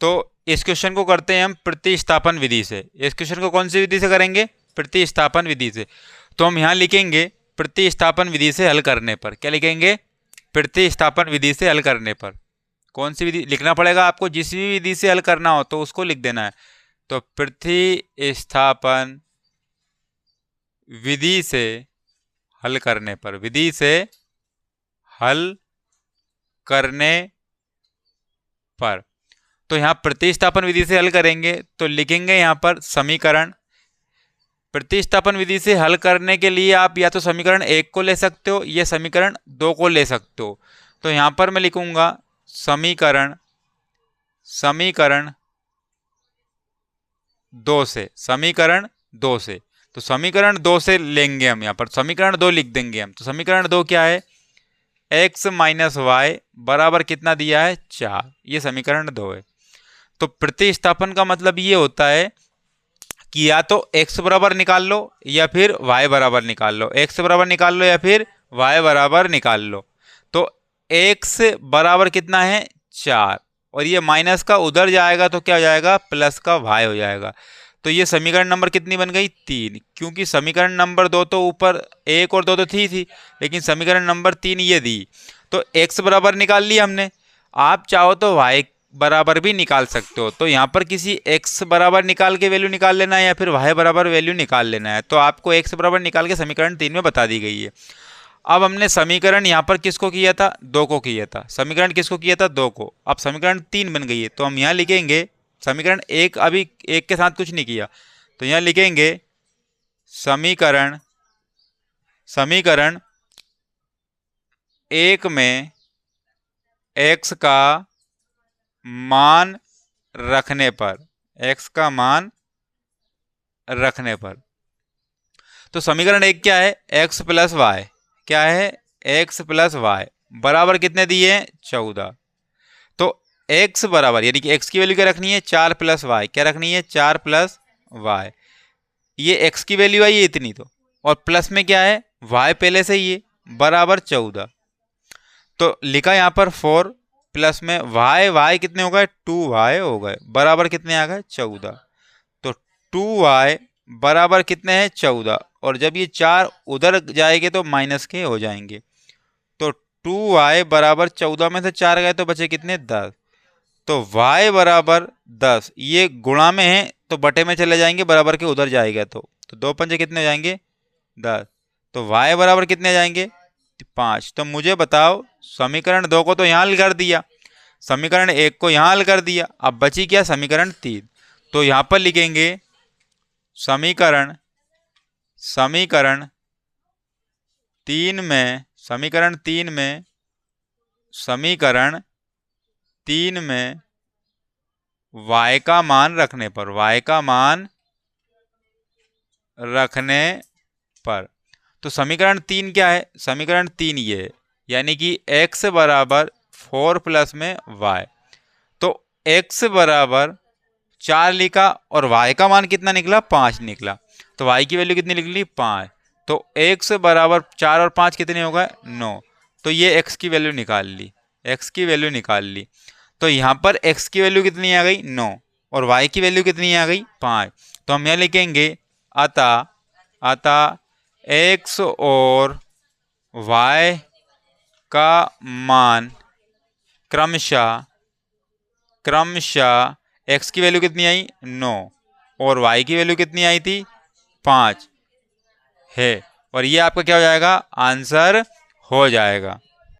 तो इस क्वेश्चन को करते हैं हम प्रतिस्थापन विधि से। इस क्वेश्चन को कौन सी विधि से करेंगे? प्रतिस्थापन विधि से। तो हम यहाँ लिखेंगे प्रतिस्थापन विधि से हल करने पर। क्या लिखेंगे? प्रतिस्थापन विधि से हल करने पर। कौन सी विधि लिखना पड़ेगा आपको? जिस भी विधि से हल करना हो तो उसको लिख देना है। तो प्रतिस्थापन विधि से हल करने पर, विधि से हल करने पर। तो यहाँ प्रतिस्थापन विधि से हल करेंगे तो लिखेंगे यहाँ पर समीकरण। प्रतिस्थापन विधि से हल करने के लिए आप या तो समीकरण 1 को ले सकते हो या समीकरण 2 को ले सकते हो। तो यहाँ पर मैं लिखूंगा समीकरण 2 से, समीकरण 2 से। तो समीकरण 2 से लेंगे हम, यहाँ पर समीकरण 2 लिख देंगे हम। तो समीकरण 2 क्या है? x माइनस वाई बराबर कितना दिया है? 4। ये समीकरण 2 है। तो प्रतिस्थापन का मतलब ये होता है कि या तो x बराबर निकाल लो या फिर y बराबर निकाल लो, x बराबर निकाल लो या फिर y बराबर निकाल लो। तो x बराबर कितना है? 4, और ये माइनस का उधर जाएगा तो क्या हो जाएगा? प्लस का y हो जाएगा। तो ये समीकरण नंबर कितनी बन गई? 3। क्योंकि समीकरण नंबर 2 तो ऊपर 1 और 2 तो थी, लेकिन समीकरण नंबर 3 ये दी। तो x बराबर निकाल लिया हमने। आप चाहो तो y बराबर भी निकाल सकते हो। तो यहाँ पर किसी x बराबर निकाल के वैल्यू निकाल लेना है या फिर y बराबर वैल्यू निकाल लेना है। तो आपको x बराबर निकाल के समीकरण 3 में बता दी गई है। अब हमने समीकरण यहाँ पर किसको किया था? 2 को किया था। समीकरण किसको किया था? 2 को। अब समीकरण 3 बन गई है। तो हम यहाँ लिखेंगे समीकरण 1, अभी 1 के साथ कुछ नहीं किया, तो यहाँ लिखेंगे समीकरण 1 में x का मान रखने पर, x का मान रखने पर। तो समीकरण 1 क्या है? x plus y. क्या है? x प्लस वाई बराबर कितने दिए हैं? 14। तो x बराबर, यानी कि x की वैल्यू क्या रखनी है? 4 प्लस वाई। क्या रखनी है? 4 प्लस वाई। ये x की वैल्यू आई है इतनी, तो और प्लस में क्या है? y पहले से ही है, बराबर 14। तो लिखा यहाँ पर 4 प्लस में y कितने हो गए? 2y हो गए, बराबर कितने आ गए? 14। तो 2y बराबर कितने हैं? 14। और जब ये 4 उधर जाएंगे तो माइनस के हो जाएंगे। तो 2y बराबर 14 में से 4 गए तो बचे कितने? 10। तो y बराबर 10, ये गुणा में है तो बटे में चले जाएंगे, बराबर के उधर जाएगा तो 2 पंजे कितने हो जाएंगे? 10। तो y बराबर कितने जाएंगे? 5। तो मुझे बताओ, समीकरण 2 को तो यहाँ हल कर दिया, समीकरण 1 को यहाँ हल कर दिया, अब बची क्या? समीकरण 3। तो यहाँ पर लिखेंगे समीकरण 3 में, समीकरण 3 में y का मान रखने पर, y का मान रखने पर। तो समीकरण 3 क्या है? समीकरण 3 ये है, यानी कि x बराबर 4 प्लस में y। तो x बराबर 4 लिखा और y का मान कितना निकला? 5 निकला। तो y की वैल्यू कितनी निकली? 5। तो x बराबर 4 और 5 कितने हो गए? 9। तो ये x की वैल्यू निकाल ली, x की वैल्यू निकाल ली। तो यहाँ पर x की वैल्यू कितनी आ गई? 9, और y की वैल्यू कितनी आ गई? 5। तो हम यहाँ लिखेंगे अतः x और y का मान क्रमशः x की वैल्यू कितनी आई? 9, और y की वैल्यू कितनी आई थी? 5 है। और ये आपका क्या हो जाएगा? आंसर हो जाएगा।